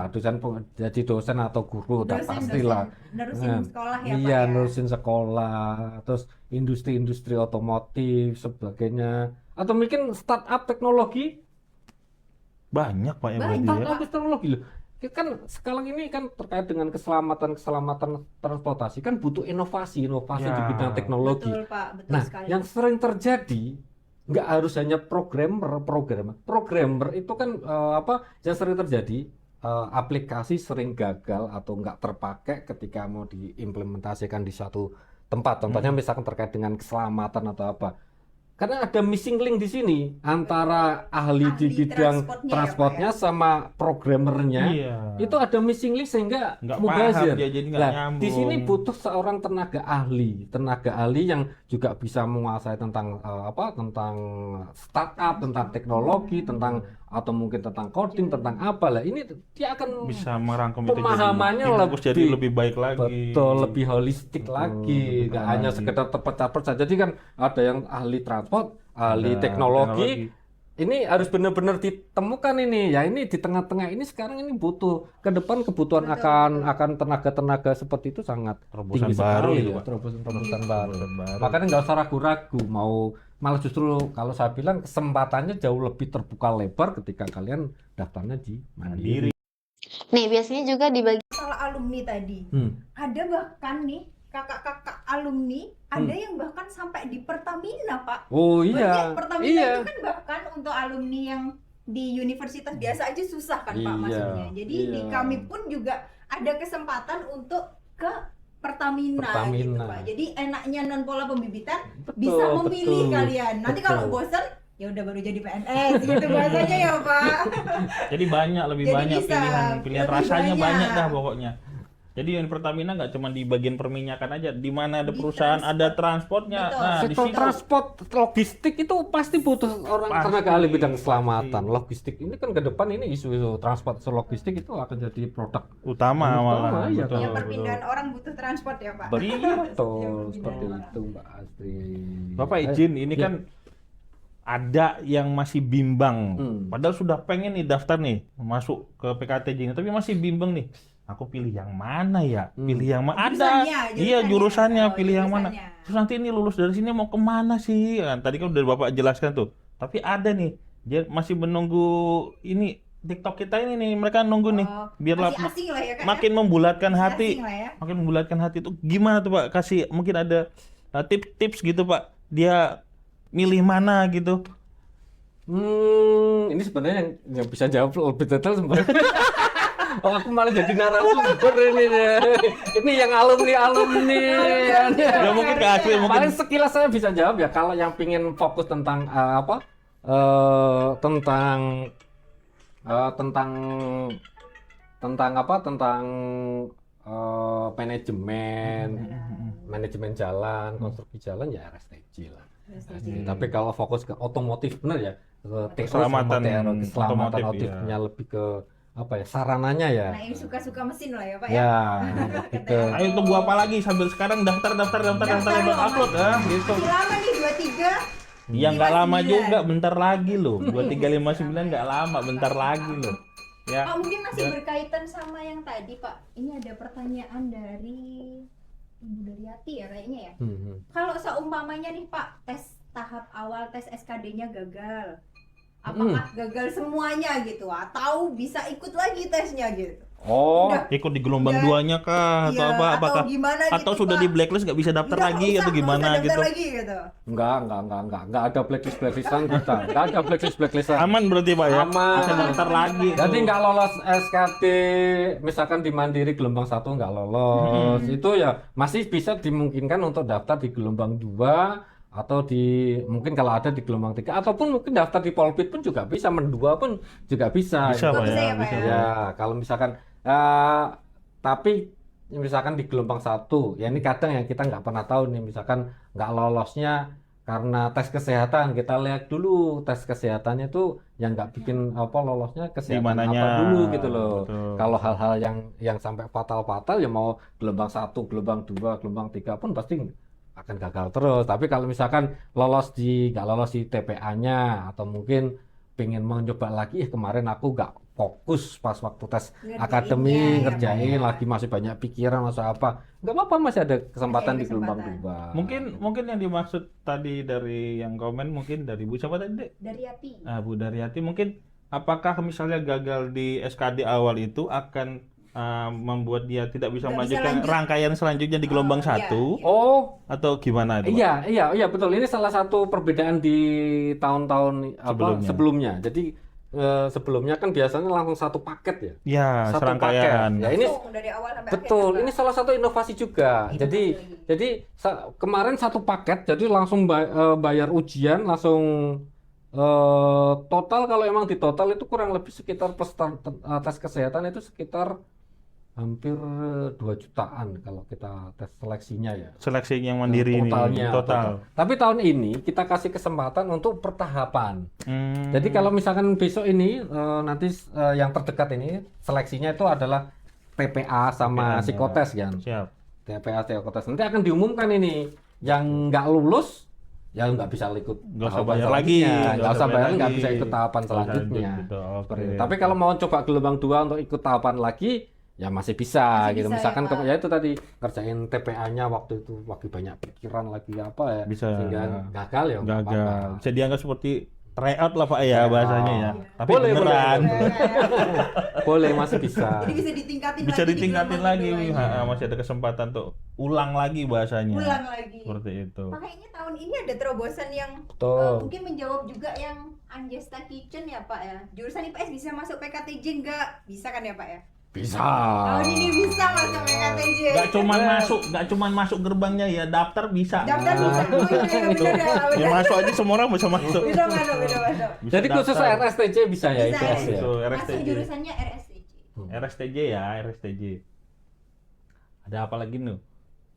Speaker 1: jadi dosen atau guru udah pastilah.
Speaker 3: Nerusin sekolah ya, Pak,
Speaker 1: Iya,
Speaker 3: ya.
Speaker 1: nerusin sekolah, terus industri-industri otomotif sebagainya, atau mungkin startup teknologi.
Speaker 2: Banyak Pak yang
Speaker 3: Banyak,
Speaker 2: berarti ya.
Speaker 1: Startup teknologi loh. Kan sekarang ini kan terkait dengan keselamatan transportasi kan butuh inovasi di
Speaker 2: Ya.
Speaker 1: bidang teknologi.
Speaker 3: Betul Pak, betul
Speaker 1: Nah,
Speaker 3: sekali.
Speaker 1: yang sering terjadi nggak harus hanya programmer itu kan yang sering terjadi aplikasi sering gagal atau nggak terpakai ketika mau diimplementasikan di suatu tempat. Contohnya misalkan terkait dengan keselamatan atau apa. Karena ada missing link di sini antara ahli di
Speaker 3: Ahli
Speaker 1: bidang
Speaker 3: transportnya ya,
Speaker 1: transportnya
Speaker 3: Pak, ya.
Speaker 1: sama programmernya.
Speaker 2: Iya.
Speaker 1: Itu ada missing link sehingga
Speaker 2: Nggak
Speaker 1: mubazir.
Speaker 2: paham dia, jadi nggak
Speaker 1: Nah,
Speaker 2: nyambung.
Speaker 1: di sini butuh seorang tenaga ahli yang juga bisa menguasai tentang tentang startup, tentang teknologi, tentang atau mungkin tentang coding, tentang apa lah. Ini dia akan
Speaker 2: Bisa merangkum itu
Speaker 1: pemahamannya
Speaker 2: jadi lebih baik lagi.
Speaker 1: betul, lebih holistik lagi, nggak hanya sekedar terpecah-pecah. Jadi kan ada yang ahli transport, ahli
Speaker 2: Ada
Speaker 1: teknologi. Ini harus benar-benar ditemukan ini ya, ini di tengah-tengah ini sekarang ini butuh ke depan kebutuhan akan tenaga-tenaga seperti itu sangat
Speaker 2: Terobosan
Speaker 1: tinggi
Speaker 2: baru
Speaker 1: sekali
Speaker 2: itu,
Speaker 1: ya,
Speaker 2: Pak.
Speaker 1: terobosan baru.
Speaker 2: baru.
Speaker 1: Makanya nggak usah ragu-ragu, malah justru kalau saya bilang kesempatannya jauh lebih terbuka lebar ketika kalian daftarnya di Mandiri.
Speaker 4: Nih, biasanya juga dibagi
Speaker 3: Masalah alumni tadi.
Speaker 1: Hmm.
Speaker 3: Ada bahkan nih kakak-kakak alumni ada yang bahkan sampai di Pertamina, Pak.
Speaker 1: Oh
Speaker 3: Berarti
Speaker 1: iya.
Speaker 3: Pertamina
Speaker 1: Iya.
Speaker 3: itu kan bahkan untuk alumni yang di universitas biasa aja susah kan Pak
Speaker 1: Iya,
Speaker 3: masuknya. Jadi di
Speaker 1: iya.
Speaker 3: kami pun juga ada kesempatan untuk ke Pertamina, gitu
Speaker 1: Pertamina.
Speaker 3: Pak. Jadi enaknya non pola pembibitan
Speaker 1: Betul,
Speaker 3: bisa memilih
Speaker 1: betul.
Speaker 3: kalian. Nanti kalau
Speaker 1: Betul.
Speaker 3: bosan ya udah baru jadi PNS gitu bahasanya ya Pak.
Speaker 2: Jadi banyak, lebih
Speaker 3: Jadi
Speaker 2: banyak
Speaker 3: bisa,
Speaker 2: pilihan
Speaker 3: lebih
Speaker 2: rasanya
Speaker 3: banyak.
Speaker 2: banyak dah pokoknya. Jadi yang Pertamina nggak cuma di bagian perminyakan aja, di mana ada
Speaker 3: Di
Speaker 2: perusahaan
Speaker 3: transport.
Speaker 2: ada transportnya.
Speaker 3: Betul.
Speaker 2: Nah, di
Speaker 1: Sektor
Speaker 2: situ
Speaker 1: transport logistik itu pasti butuh orang
Speaker 2: Pasti,
Speaker 1: tenaga ahli bidang keselamatan.
Speaker 2: pasti.
Speaker 1: Logistik ini kan ke depan ini isu transport logistik itu akan jadi produk
Speaker 2: utama
Speaker 1: Utama,
Speaker 2: malah.
Speaker 1: iya
Speaker 2: Betul,
Speaker 1: kan.
Speaker 3: Ya
Speaker 2: betul.
Speaker 3: perpindahan orang butuh transport ya Pak.
Speaker 2: Iya,
Speaker 1: betul
Speaker 3: Yang
Speaker 1: seperti
Speaker 3: berbeda.
Speaker 1: itu Mbak Astri.
Speaker 2: Bapak izin, ini
Speaker 1: ya.
Speaker 2: kan ada yang masih bimbang. Padahal sudah pengen nih daftar nih masuk ke PKTJ ini, tapi masih bimbang nih. Aku pilih yang mana ya? Pilih yang mana? Ada.
Speaker 3: Jurusannya,
Speaker 2: Iya, jurusannya
Speaker 3: Oh,
Speaker 2: pilih yang mana?
Speaker 3: jurusannya.
Speaker 2: Terus nanti ini lulus dari sini mau kemana sih? Kan tadi kan udah Bapak jelaskan tuh. Tapi ada nih, dia masih menunggu ini TikTok kita ini nih, mereka nunggu nih.
Speaker 3: Oh,
Speaker 2: Biar
Speaker 3: masih asing lah ya Kak.
Speaker 2: makin membulatkan
Speaker 3: Masih
Speaker 2: hati.
Speaker 3: asing lah ya.
Speaker 2: Makin membulatkan hati itu gimana tuh Pak? Kasih mungkin ada tips-tips gitu Pak. Dia milih mana gitu.
Speaker 1: Ini sebenarnya yang bisa jawab lebih detail sebenarnya. Oh, aku malah jadi narasumber ini deh. Ini yang alumni.
Speaker 2: Ya mungkin ke Astri mungkin.
Speaker 1: Paling sekilas saya bisa jawab ya kalau yang pingin fokus tentang tentang manajemen jalan, konstruksi jalan ya RSTJ lah. Tapi kalau fokus ke otomotif benar ya, ke
Speaker 2: Keselamatan
Speaker 1: keselamatan
Speaker 2: otomotif,
Speaker 1: otomotifnya lebih ke apa ya, sarananya ya.
Speaker 3: Nah, yang suka-suka mesin lah ya Pak ya.
Speaker 1: Ya, lebih ke
Speaker 2: Ayo tunggu apa lagi sambil sekarang daftar
Speaker 3: loh,
Speaker 2: upload gitu.
Speaker 3: Masih lama nih 23.
Speaker 2: Ya nggak lama
Speaker 3: 59.
Speaker 2: juga, bentar lagi loh. 2359 nggak lama, bentar lagi loh. Ya.
Speaker 3: Pak mungkin masih berkaitan sama yang tadi Pak. Ini ada pertanyaan dari Ibu Daryati ya kayaknya ya. Kalau seumpamanya nih Pak, tes tahap awal tes SKD-nya gagal, apakah gagal semuanya gitu atau bisa ikut lagi tesnya gitu?
Speaker 1: Oh,
Speaker 3: Udah.
Speaker 2: Ikut di gelombang
Speaker 3: Iya.
Speaker 2: duanya kah atau
Speaker 3: Iya,
Speaker 2: apa? Apakah
Speaker 3: gimana
Speaker 2: atau
Speaker 3: gitu,
Speaker 2: sudah
Speaker 3: Pak?
Speaker 2: di blacklist nggak bisa daftar
Speaker 3: Nggak
Speaker 2: lagi
Speaker 3: usah,
Speaker 2: atau gimana
Speaker 3: nggak usah
Speaker 2: gitu?
Speaker 3: daftar lagi gitu.
Speaker 1: enggak ada blacklistan kita. Enggak ada blacklistan.
Speaker 2: Aman berarti Pak ya?
Speaker 1: Aman.
Speaker 2: Bisa daftar lagi.
Speaker 1: Jadi
Speaker 2: tuh.
Speaker 1: nggak lolos SKD, misalkan di Mandiri gelombang 1 nggak lolos, itu ya masih bisa dimungkinkan untuk daftar di gelombang 2 atau di mungkin kalau ada di gelombang 3 ataupun mungkin daftar di Polbit pun juga bisa, mendua pun juga bisa.
Speaker 2: Bisa Pak
Speaker 3: Bisa
Speaker 2: ya,
Speaker 3: ya, Pak
Speaker 2: bisa.
Speaker 3: ya?
Speaker 1: Ya, kalau misalkan tapi misalkan di gelombang 1, ya ini kadang yang kita nggak pernah tahu nih, misalkan nggak lolosnya karena tes kesehatan. Kita lihat dulu tes kesehatannya tuh yang nggak bikin apa lolosnya kesehatan
Speaker 2: mananya?
Speaker 1: apa dulu gitu loh.
Speaker 2: Betul.
Speaker 1: Kalau hal-hal yang sampai fatal-fatal ya mau gelombang 1, gelombang 2, gelombang 3 pun pasti akan gagal terus. Tapi kalau misalkan nggak lolos di TPA-nya atau mungkin pengen mencoba lagi, kemarin aku nggak fokus pas waktu tes
Speaker 3: Ngerjainnya,
Speaker 1: akademi
Speaker 3: ya,
Speaker 1: ngerjain,
Speaker 3: Pak, ya.
Speaker 1: lagi masih banyak pikiran masih apa, nggak apa-apa, masih ada kesempatan
Speaker 3: Masih ada
Speaker 1: di gelombang
Speaker 3: kesempatan.
Speaker 1: 2.
Speaker 2: Mungkin yang dimaksud tadi dari yang komen mungkin dari Bu siapa tadi? Dek?
Speaker 3: Daryati.
Speaker 2: Bu Daryati mungkin apakah misalnya gagal di SKD awal itu akan membuat dia tidak bisa
Speaker 3: Nggak bisa
Speaker 2: melanjutkan
Speaker 3: lanjut.
Speaker 2: rangkaian selanjutnya di gelombang
Speaker 3: Oh, iya,
Speaker 2: 1
Speaker 3: iya.
Speaker 1: Oh,
Speaker 2: atau gimana itu? Pak?
Speaker 1: iya betul. Ini salah satu perbedaan di tahun-tahun sebelumnya. Jadi sebelumnya kan biasanya langsung satu paket ya.
Speaker 2: Ya,
Speaker 1: Satu
Speaker 2: serangkaian.
Speaker 1: paket. Ya, ini
Speaker 3: Langsung dari awal sampai
Speaker 1: betul.
Speaker 3: akhir,
Speaker 1: Ini
Speaker 3: Pak.
Speaker 1: salah satu inovasi juga. Jadi kemarin satu paket, jadi langsung bayar ujian, langsung total kalau emang di total itu kurang lebih sekitar plus tes kesehatan itu sekitar hampir 2 jutaan kalau kita tes seleksinya ya.
Speaker 2: Seleksi yang mandiri
Speaker 1: Totalnya.
Speaker 2: ini total.
Speaker 1: Tapi tahun ini kita kasih kesempatan untuk pertahapan.
Speaker 2: Hmm.
Speaker 1: Jadi kalau misalkan besok ini nanti yang terdekat ini seleksinya itu adalah TPA sama
Speaker 2: TPA,
Speaker 1: psikotes kan.
Speaker 2: Siap.
Speaker 1: TPA psikotes nanti akan diumumkan ini. Yang nggak lulus ya nggak bisa ikut
Speaker 2: Nggak usah
Speaker 1: tahapan
Speaker 2: bayar lagi.
Speaker 1: selanjutnya. Nggak usah bayar, nggak
Speaker 2: lagi.
Speaker 1: bisa ikut tahapan
Speaker 2: Nggak usah
Speaker 1: selanjutnya.
Speaker 2: gitu, oke.
Speaker 1: Seperti itu. Tapi kalau mau coba gelombang 2 untuk ikut tahapan lagi ya masih bisa
Speaker 3: Masih
Speaker 1: gitu.
Speaker 3: bisa,
Speaker 1: Misalkan
Speaker 3: ya, Pak.
Speaker 1: ya itu tadi kerjain TPA-nya waktu itu lagi banyak pikiran lagi apa ya
Speaker 2: Bisa.
Speaker 1: sehingga gagal ya nggak
Speaker 2: Gagal.
Speaker 1: apa-apa.
Speaker 2: Bisa dianggap seperti tryout lah Pak ya bahasanya ya. Tapi
Speaker 1: Boleh,
Speaker 2: beneran.
Speaker 1: Boleh, masih bisa.
Speaker 3: Jadi bisa ditingkatin
Speaker 2: Bisa
Speaker 3: lagi di
Speaker 2: ditingkatin
Speaker 3: gelombang
Speaker 2: lagi,
Speaker 3: keduanya.
Speaker 2: masih ada kesempatan tuh ulang lagi bahasanya.
Speaker 3: Ulang lagi.
Speaker 2: Seperti itu.
Speaker 3: Makanya tahun ini ada terobosan yang
Speaker 1: Betul.
Speaker 3: mungkin menjawab juga yang Anjesta Kitchen ya Pak ya. Jurusan IPS bisa masuk PKTJ enggak? Bisa kan ya Pak ya?
Speaker 1: Bisa.
Speaker 3: Tahun ini bisa masuk PKTJ.
Speaker 2: Nggak cuman masuk gerbangnya ya, daftar bisa.
Speaker 3: Daftar bisa. Oh iya benar ya.
Speaker 2: Ya
Speaker 3: Benar.
Speaker 2: masuk aja semua orang bisa masuk.
Speaker 3: Bisa masuk, bisa masuk.
Speaker 2: Bisa
Speaker 1: Jadi khusus
Speaker 2: daftar.
Speaker 1: RSTJ bisa ya
Speaker 3: Bisa,
Speaker 1: IPS ya.
Speaker 2: Itu
Speaker 3: Masuk
Speaker 2: RSTJ.
Speaker 3: jurusannya RSTJ.
Speaker 2: RSTJ ya, RSTJ. Ada apa lagi nih?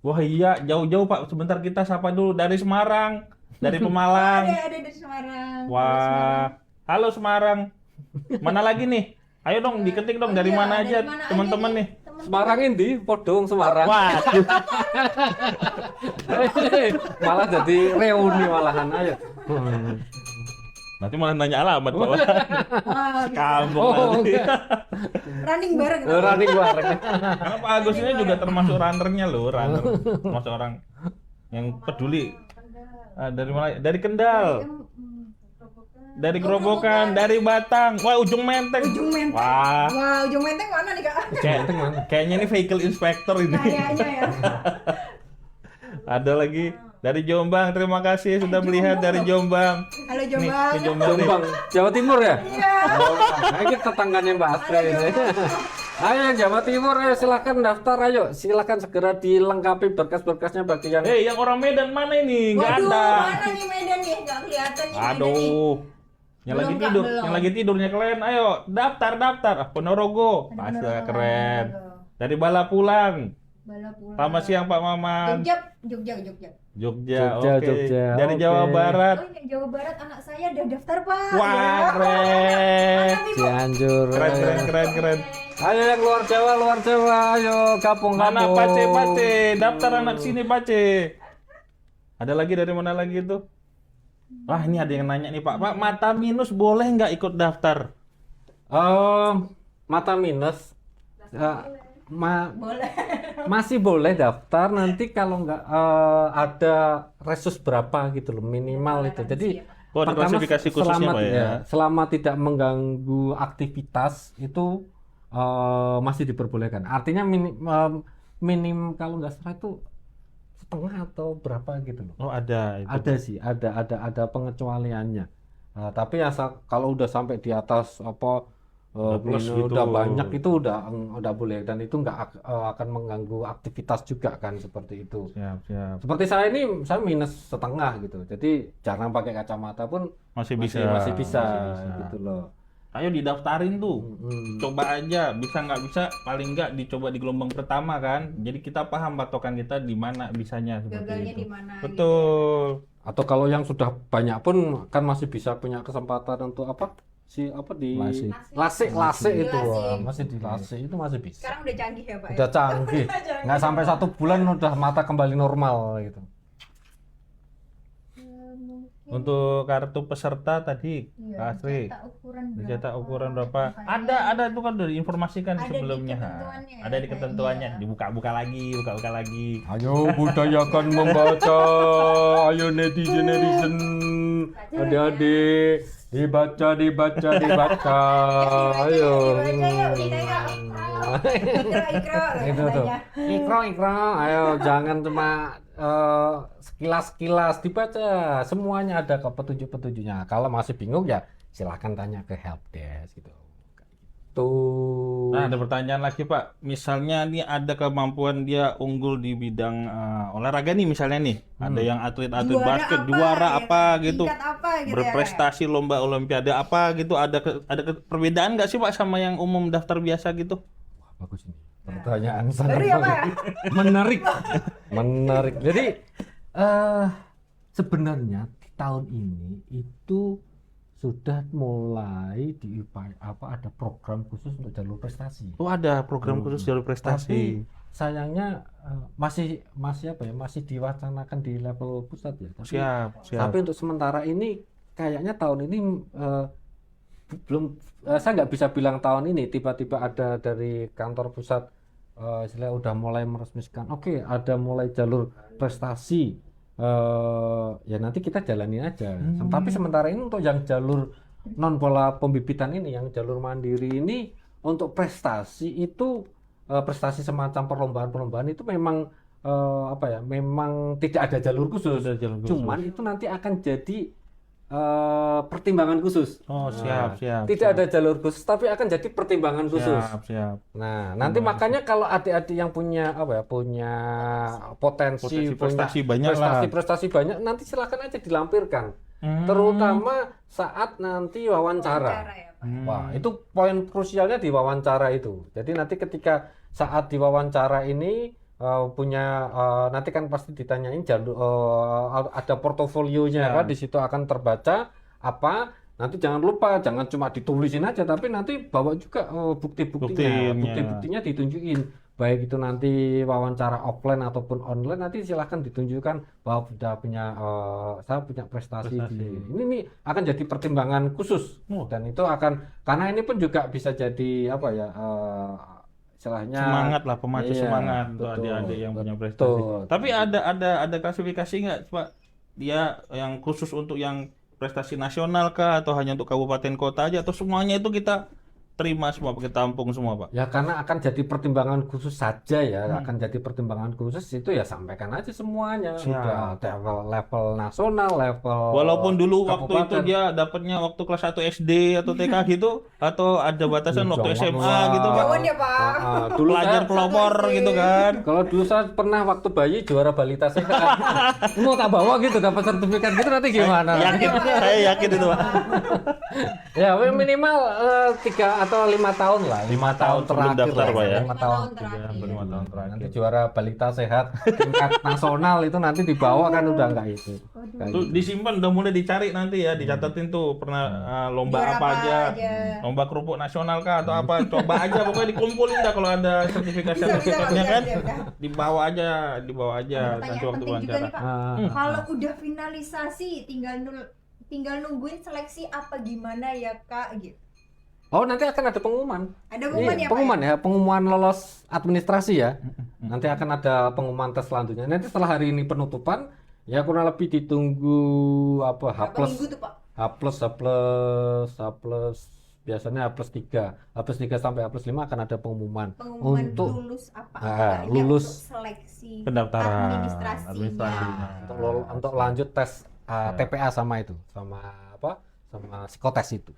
Speaker 2: Wah iya, jauh-jauh Pak. Sebentar kita sapa dulu dari Semarang, dari Pemalang.
Speaker 3: Ada dari Semarang.
Speaker 2: Wah, halo Semarang. Mana lagi nih? Ayo dong diketik dong
Speaker 3: Oh
Speaker 2: dari
Speaker 3: iya,
Speaker 2: mana aja
Speaker 3: mana
Speaker 2: teman-teman
Speaker 3: aja
Speaker 2: nih.
Speaker 3: teman-teman.
Speaker 1: Semarang ini, Podong Semarang.
Speaker 2: Wah,
Speaker 1: Malah jadi reuni malahan ayo.
Speaker 2: nanti malah nanya alamat Pak.
Speaker 3: Wah, bisa.
Speaker 2: Kampung
Speaker 1: Oh,
Speaker 2: nanti.
Speaker 1: enggak.
Speaker 3: Running bareng.
Speaker 1: Running bareng.
Speaker 2: Karena Pak Agus ini juga termasuk runnernya loh, runner. Termasuk orang yang peduli. Dari mana? Dari Kendal. Dari Gerobokan, dari Batang, wah Ujung Menteng.
Speaker 3: Ujung Menteng.
Speaker 2: Wah,
Speaker 3: Wah, Ujung Menteng mana nih Kak?
Speaker 2: kayaknya ini vehicle inspector ini.
Speaker 3: Kayaknya ya.
Speaker 2: Ada lagi dari Jombang, terima kasih sudah melihat dari Jombang.
Speaker 3: Halo
Speaker 2: Nih,
Speaker 3: Jombang.
Speaker 2: ke Jombang nih.
Speaker 1: Jombang, Jawa Timur ya?
Speaker 3: Iya.
Speaker 1: Nah, ini tetangganya Mbak Astrid ini. Ayo Jawa Timur, ayo silakan daftar, ayo silakan segera dilengkapi berkas-berkasnya bagi yang
Speaker 2: Yang orang Medan mana ini? Nggak
Speaker 3: Waduh,
Speaker 2: ada.
Speaker 3: mana nih Medan nih? Nggak kelihatan nih Medan nih.
Speaker 2: Aduh. Yang lagi
Speaker 3: Belum, Kak,
Speaker 2: tidur,
Speaker 3: belum.
Speaker 2: yang lagi tidurnya kalian, ayo daftar. Ponorogo, pasti
Speaker 3: Ponorogo.
Speaker 2: keren. Dari Balapulang,
Speaker 3: Bala pulang.
Speaker 2: selamat siang Pak Maman.
Speaker 3: Jogja.
Speaker 2: Jogja,
Speaker 1: Jogja,
Speaker 2: oke.
Speaker 1: Jogja,
Speaker 2: Dari
Speaker 1: oke.
Speaker 2: Jawa Barat,
Speaker 3: Oh, yang Jawa Barat anak saya udah daftar, Pak.
Speaker 2: wah
Speaker 3: Ya.
Speaker 2: keren.
Speaker 3: Makasih, Bu.
Speaker 1: Cianjur.
Speaker 2: Keren.
Speaker 1: Ayo yang luar Jawa, ayo gabung.
Speaker 2: Mana Pace, daftar anak sini Pace. Ada lagi dari mana lagi itu? Wah ini ada yang nanya nih Pak, mata minus boleh nggak ikut daftar?
Speaker 1: Mata minus
Speaker 3: Boleh.
Speaker 1: masih boleh daftar nanti kalau nggak ada resus berapa gitu loh minimal itu. Jadi
Speaker 2: Oh, ada
Speaker 1: pertama,
Speaker 2: klasifikasi khususnya Pak ya?
Speaker 1: selama tidak mengganggu aktivitas itu masih diperbolehkan. Artinya minim kalau nggak salah itu setengah atau berapa gitu loh.
Speaker 2: Oh ada itu.
Speaker 1: Ada sih, ada pengecualiannya. Tapi kalau udah sampai di atas apa
Speaker 2: plus gitu.
Speaker 1: udah banyak itu udah boleh dan itu nggak akan mengganggu aktivitas juga kan seperti itu.
Speaker 2: Siap.
Speaker 1: Seperti saya ini saya minus setengah gitu. Jadi jarang pakai kacamata pun
Speaker 2: Masih bisa.
Speaker 1: gitu loh.
Speaker 2: Ayo didaftarin tuh.
Speaker 1: Hmm.
Speaker 2: Coba aja, bisa nggak bisa, paling nggak dicoba di gelombang pertama kan. Jadi kita paham patokan kita di mana bisanya seperti
Speaker 3: Gagalnya
Speaker 2: itu.
Speaker 3: di mana?
Speaker 2: Betul.
Speaker 1: Atau kalau yang sudah banyak pun kan masih bisa punya kesempatan untuk apa? Di
Speaker 2: Lasik.
Speaker 1: lasik
Speaker 3: Di
Speaker 1: itu
Speaker 3: lasik.
Speaker 1: masih di lasik itu masih bisa.
Speaker 3: Sekarang udah canggih ya, Pak.
Speaker 1: Udah canggih. Nggak sampai 1 bulan udah mata kembali normal gitu.
Speaker 2: Untuk kartu peserta tadi, Kak Asri, dicetak ukuran berapa? Ada itu kan udah diinformasikan
Speaker 3: Ada di
Speaker 2: sebelumnya.
Speaker 3: ketentuannya.
Speaker 2: Ada di ketentuannya,
Speaker 3: Iya.
Speaker 2: dibuka-buka lagi.
Speaker 1: Ayo budayakan membaca. Ayo netizen. Adik-adik dibaca. Ayo. Itu tuh. Ikro. Ayo jangan cuma sekilas dibaca. Semuanya ada kok petunjuk-petunjuknya. Kalau masih bingung ya silahkan tanya ke helpdesk gitu. Tuh.
Speaker 2: Nah, ada pertanyaan lagi Pak. Misalnya nih ada kemampuan dia unggul di bidang olahraga nih misalnya nih. Ada yang atlet-atlet basket juara apa gitu.
Speaker 3: Tingkat apa gitu ya,
Speaker 2: Berprestasi lomba olimpiade apa gitu. Ada perbedaan nggak sih Pak sama yang umum daftar biasa gitu?
Speaker 1: Wah, bagus ini. Pertanyaan sangat
Speaker 3: Baru ya, Pak?
Speaker 1: menarik. Jadi sebenarnya di tahun ini itu sudah mulai ada program khusus untuk jalur prestasi.
Speaker 2: Oh, ada program khusus jalur prestasi.
Speaker 1: Tapi sayangnya masih diwacanakan di level pusat ya. Tapi,
Speaker 2: Siap.
Speaker 1: tapi untuk sementara ini kayaknya tahun ini belum saya nggak bisa bilang tahun ini tiba-tiba ada dari kantor pusat istilahnya udah mulai meresmikan. Oke, ada mulai jalur prestasi ya nanti kita jalani aja. Tapi sementara ini untuk yang jalur non pola pembibitan ini, yang jalur mandiri ini untuk prestasi itu prestasi semacam perlombaan-perlombaan itu memang apa ya? Memang tidak ada jalur khusus.
Speaker 2: Ada jalur khusus.
Speaker 1: Cuman itu nanti akan jadi pertimbangan khusus.
Speaker 2: Oh, siap.
Speaker 1: Tidak ada jalur khusus, tapi akan jadi pertimbangan khusus.
Speaker 2: Siap.
Speaker 1: Nah, nanti makanya kalau adik-adik yang punya punya potensi,
Speaker 2: Prestasi
Speaker 1: punya
Speaker 2: banyak lah.
Speaker 1: prestasi banyak, nanti silakan aja dilampirkan. Terutama saat nanti wawancara.
Speaker 3: Ya, Pak.
Speaker 1: Wah, itu poin krusialnya di wawancara itu. Jadi nanti ketika saat di wawancara ini nanti kan pasti ditanyain ada portofolionya kan, di situ akan terbaca apa. Nanti jangan lupa, jangan cuma ditulisin aja, tapi nanti bawa juga bukti-buktinya ditunjukin. Baik itu nanti wawancara offline ataupun online, nanti silahkan ditunjukkan bahwa sudah punya saya punya prestasi. Ini nih akan jadi pertimbangan khusus, dan itu akan, karena ini pun juga bisa jadi apa ya, istilahnya
Speaker 2: Semangat lah, pemacu semangat untuk
Speaker 1: betul,
Speaker 2: adik-adik yang punya prestasi.
Speaker 1: betul.
Speaker 2: Tapi ada klasifikasi nggak, Pak? Dia yang khusus untuk yang prestasi nasional kah, atau hanya untuk kabupaten kota aja, atau semuanya itu kita terima semua, kita tampung semua, Pak?
Speaker 1: Ya karena akan jadi pertimbangan khusus saja ya, akan jadi pertimbangan khusus itu ya sampaikan aja semuanya. Udah level nasional, level
Speaker 2: Walaupun dulu waktu itu
Speaker 1: kabupaten.
Speaker 2: dia dapatnya waktu kelas 1 SD atau TK gitu, atau ada batasan waktu SMA
Speaker 1: Janganlah.
Speaker 2: gitu, Pak?
Speaker 3: Jauhan ya, Pak.
Speaker 1: Dulu
Speaker 2: Pelajar
Speaker 1: saya,
Speaker 2: pelopor gitu kan?
Speaker 1: kalau dulu saya pernah waktu bayi juara balita saya mau tak bawa gitu, dapat sertifikat gitu, nanti gimana?
Speaker 2: Yakin, saya yakin itu, Pak.
Speaker 1: Ya minimal 3 atau 5 tahun lah, 5 tahun
Speaker 2: sebelum
Speaker 1: terakhir
Speaker 2: daftar,
Speaker 1: lah,
Speaker 2: Pak, ya?
Speaker 1: 5 tahun.
Speaker 3: terakhir.
Speaker 2: 5 tahun
Speaker 1: Nanti
Speaker 2: terakhir.
Speaker 1: juara balita sehat tingkat nasional itu nanti dibawa kan udah enggak itu. Kayak
Speaker 2: Tuh
Speaker 1: gitu.
Speaker 2: disimpan, udah mulai dicari nanti ya, dicatatin tuh pernah lomba
Speaker 3: Juara
Speaker 2: apa
Speaker 3: apa
Speaker 2: aja,
Speaker 3: aja.
Speaker 2: lomba kerupuk nasional kah atau apa, coba aja pokoknya dikumpulin dah kalau ada sertifikatnya kan, dibawa aja
Speaker 3: Pertanyaan
Speaker 2: nanti waktu
Speaker 3: penting juga nih,
Speaker 2: wawancara.
Speaker 3: Pak. Kalau udah finalisasi, tinggal nungguin seleksi apa gimana ya, Kak? Gitu.
Speaker 1: Oh, nanti akan ada pengumuman.
Speaker 3: Ada pengumuman ya, Pak?
Speaker 1: Pengumuman ya, pengumuman lolos administrasi ya. Nanti akan ada pengumuman tes selanjutnya. Nanti setelah hari ini penutupan, ya kurang lebih ditunggu apa H
Speaker 3: Berapa minggu tuh, Pak?
Speaker 1: H plus biasanya H+3 sampai H+5 akan ada pengumuman
Speaker 3: Pengumuman
Speaker 1: untuk
Speaker 3: lulus apa?
Speaker 1: lulus
Speaker 3: untuk seleksi
Speaker 2: Pendaftaran
Speaker 3: administrasinya.
Speaker 1: untuk lanjut tes TPA sama psikotes itu.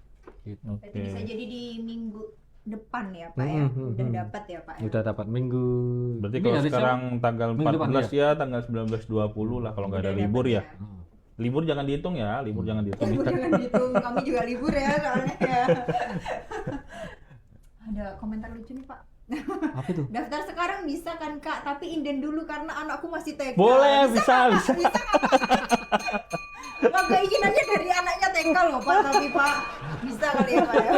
Speaker 1: Gitu.
Speaker 3: Berarti bisa jadi di minggu depan ya, Pak ya? Udah dapat ya, Pak ya?
Speaker 1: Udah dapat minggu.
Speaker 2: Berarti
Speaker 1: Ini
Speaker 2: kalau
Speaker 1: hari
Speaker 2: sekarang tanggal
Speaker 1: Minggu depan,
Speaker 2: 14 ya, tanggal 19-20 lah kalau nggak ada
Speaker 3: Udah
Speaker 2: libur
Speaker 3: dapat
Speaker 2: ya. Libur jangan dihitung ya, libur jangan dihitung.
Speaker 3: Libur jangan dihitung, kami juga libur ya soalnya ya. Ada komentar lucu nih, Pak.
Speaker 1: Apa itu?
Speaker 3: Daftar sekarang bisa kan, Kak? Tapi inden dulu karena anakku masih TK.
Speaker 2: Boleh, bisa.
Speaker 3: Wah, keinginannya dari anaknya TK loh, Pak. Tapi Pak, bisa kali ya, Pak ya?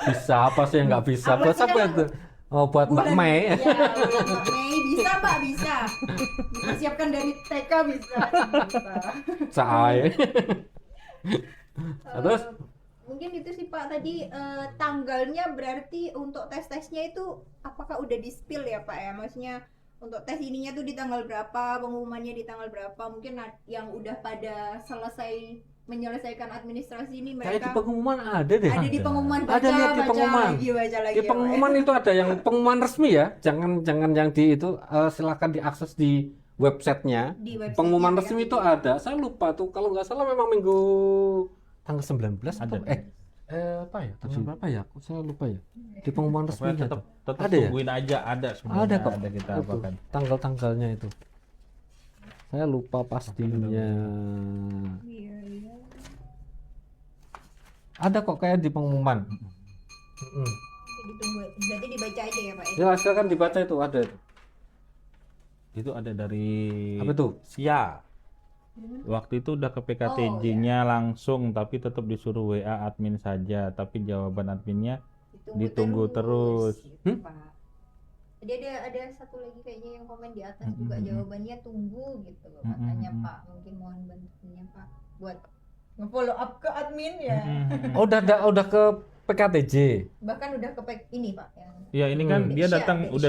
Speaker 1: Bisa apa sih yang nggak bisa?
Speaker 3: Apa
Speaker 1: Buat
Speaker 3: sih
Speaker 1: apa
Speaker 3: yang-
Speaker 1: itu? Oh, buat Mbak
Speaker 3: Bulan-
Speaker 1: Mei.
Speaker 3: Iya, bulan Mbak Mei. Bisa, Pak, bisa. Dipersiapkan dari TK bisa.
Speaker 1: Saya. Terus?
Speaker 3: Mungkin itu sih Pak tadi tanggalnya berarti untuk tes-tesnya itu apakah udah di-spill ya Pak ya? Maksudnya untuk tes ininya tuh di tanggal berapa, pengumumannya di tanggal berapa? Mungkin yang udah pada menyelesaikan administrasi ini
Speaker 1: Kayak di
Speaker 3: mereka
Speaker 1: pengumuman ada deh.
Speaker 3: ada di pengumuman,
Speaker 1: Ada lihat di pengumuman.
Speaker 3: baca lagi
Speaker 1: Di
Speaker 3: ya, Pak ya?
Speaker 1: pengumuman itu ada yang pengumuman resmi ya. Jangan yang di itu silakan diakses di websitenya.
Speaker 3: Di website
Speaker 1: Pengumuman
Speaker 3: ya,
Speaker 1: resmi
Speaker 3: ya.
Speaker 1: itu ada. Saya lupa tuh, kalau nggak salah memang minggu tanggal 19 atau
Speaker 2: Ada.
Speaker 1: apa ya? Tanggal berapa ya? Saya lupa ya. Di pengumuman resmi
Speaker 2: Pokoknya tetap
Speaker 1: ada ya?
Speaker 2: tungguin aja, ada semuanya,
Speaker 1: Ada kok.
Speaker 2: ada kita
Speaker 1: Itu,
Speaker 2: apakan.
Speaker 1: tanggal-tanggalnya itu. Saya lupa pastinya.
Speaker 3: Iya, iya.
Speaker 1: Ada kok kayak di pengumuman.
Speaker 3: Ditunggu, berarti dibaca aja ya Pak ya?
Speaker 1: Ya silakan dibaca itu ada.
Speaker 2: Itu ada dari
Speaker 1: Apa itu?
Speaker 2: SIA. Waktu itu udah ke PKTJ-nya langsung, tapi tetap disuruh WA admin saja, tapi jawaban adminnya ditunggu terus.
Speaker 3: Gitu, Pak. Tadi ada satu lagi kayaknya yang komen di atas juga jawabannya tunggu gitu katanya Pak. Mungkin mohon bantuannya Pak buat nge-follow up ke admin ya.
Speaker 1: Oh, udah ke PKTJ.
Speaker 3: Bahkan udah ke ini Pak yang
Speaker 2: Ya ini kan dia
Speaker 3: Syia,
Speaker 2: datang,
Speaker 3: Syia.
Speaker 2: udah